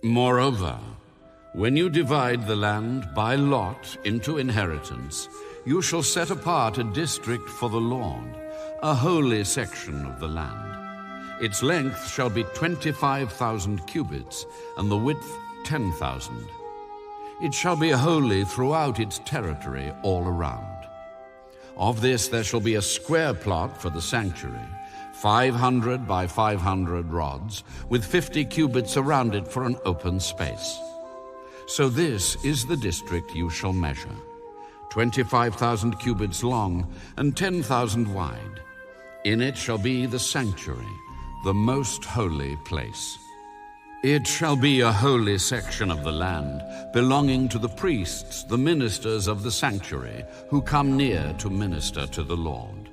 Moreover, when you divide the land by lot into inheritance, you shall set apart a district for the Lord, a holy section of the land. Its length shall be 25,000 cubits, and the width 10,000. It shall be holy throughout its territory all around. Of this there shall be a square plot for the sanctuary, 500 by 500 rods, with 50 cubits around it for an open space. So this is the district you shall measure, 25,000 cubits long and 10,000 wide. In it shall be the sanctuary, the most holy place. It shall be a holy section of the land, belonging to the priests, the ministers of the sanctuary, who come near to minister to the Lord.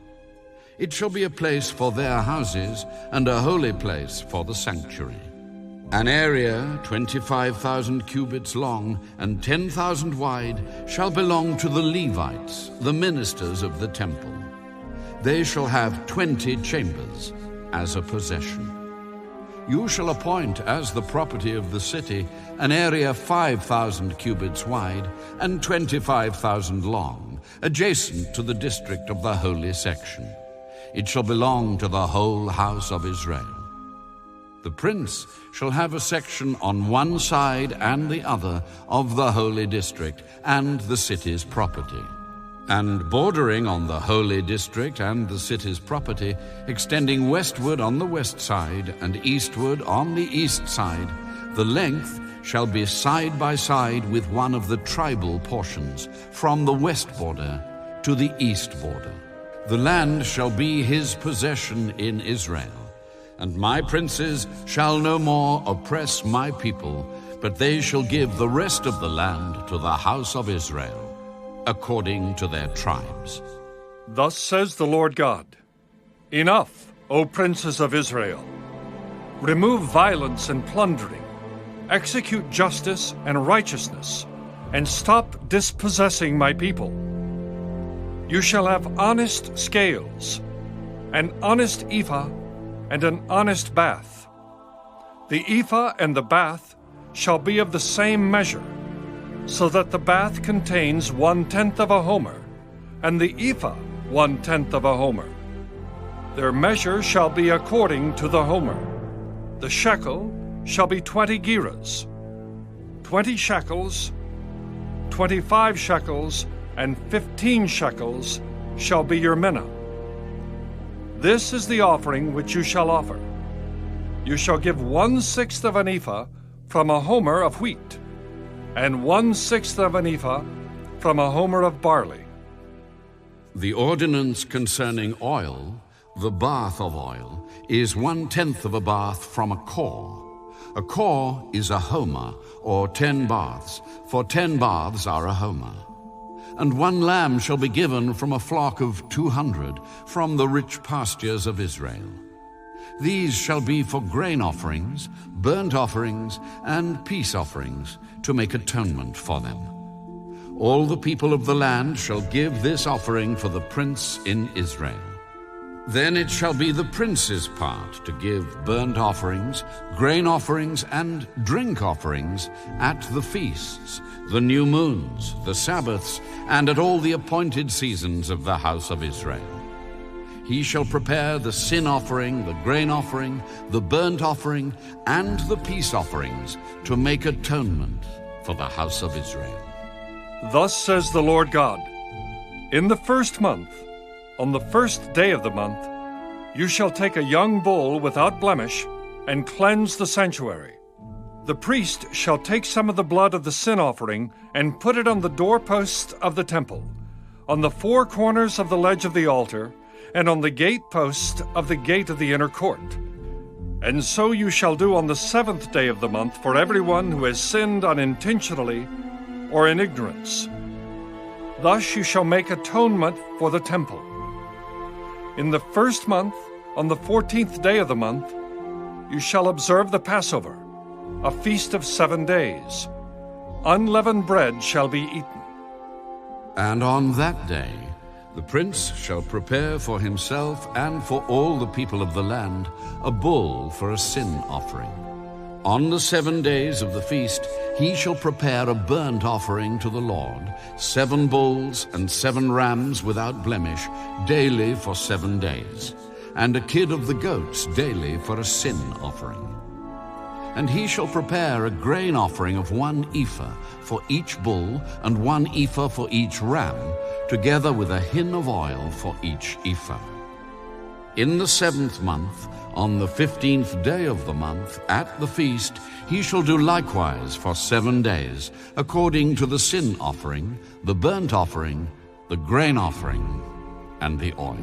It shall be a place for their houses and a holy place for the sanctuary. An area 25,000 cubits long and 10,000 wide shall belong to the Levites, the ministers of the temple. They shall have 20 chambers as a possession. You shall appoint as the property of the city an area 5,000 cubits wide and 25,000 long, adjacent to the district of the holy section. It shall belong to the whole house of Israel. The prince shall have a section on one side and the other of the holy district and the city's property. And bordering on the holy district and the city's property, extending westward on the west side and eastward on the east side, the length shall be side by side with one of the tribal portions, from the west border to the east border. The land shall be his possession in Israel, and my princes shall no more oppress my people, but they shall give the rest of the land to the house of Israel, according to their tribes. Thus says the Lord God, Enough, O princes of Israel! Remove violence and plundering, execute justice and righteousness, and stop dispossessing my people. You shall have honest scales, an honest ephah, and an honest bath. The ephah and the bath shall be of the same measure, so that the bath contains 1/10 of a homer, and the ephah 1/10 of a homer. Their measure shall be according to the homer. The shekel shall be 20 gerahs, 20 shekels, 25 shekels, and 15 shekels shall be your minna. This is the offering which you shall offer. You shall give 1/6 of an ephah from a homer of wheat, and 1/6 of an ephah from a homer of barley. The ordinance concerning oil, the bath of oil, is 1/10 of a bath from a kor. A kor is a homer, or 10 baths, for 10 baths are a homer. And 1 lamb shall be given from a flock of 200, from the rich pastures of Israel. These shall be for grain offerings, burnt offerings, and peace offerings, to make atonement for them. All the people of the land shall give this offering for the prince in Israel. Then it shall be the prince's part to give burnt offerings, grain offerings, and drink offerings at the feasts, the new moons, the Sabbaths, and at all the appointed seasons of the house of Israel. He shall prepare the sin offering, the grain offering, the burnt offering, and the peace offerings to make atonement for the house of Israel. Thus says the Lord God, In the first month, on the first day of the month, you shall take a young bull without blemish and cleanse the sanctuary. The priest shall take some of the blood of the sin offering and put it on the doorposts of the temple, on the 4 corners of the ledge of the altar, and on the gatepost of the gate of the inner court. And so you shall do on the 7th day of the month for everyone who has sinned unintentionally or in ignorance. Thus you shall make atonement for the temple. In the first month, on the 14th day of the month, you shall observe the Passover, a feast of 7 days. Unleavened bread shall be eaten. And on that day the prince shall prepare for himself and for all the people of the land a bull for a sin offering. On the 7 days of the feast he shall prepare a burnt offering to the Lord, 7 bulls and 7 rams without blemish, daily for 7 days, and a kid of the goats daily for a sin offering. And he shall prepare a grain offering of 1 ephah for each bull, and 1 ephah for each ram, together with a hin of oil for each ephah. In the 7th month, on the 15th day of the month, at the feast, he shall do likewise for 7 days, according to the sin offering, the burnt offering, the grain offering, and the oil.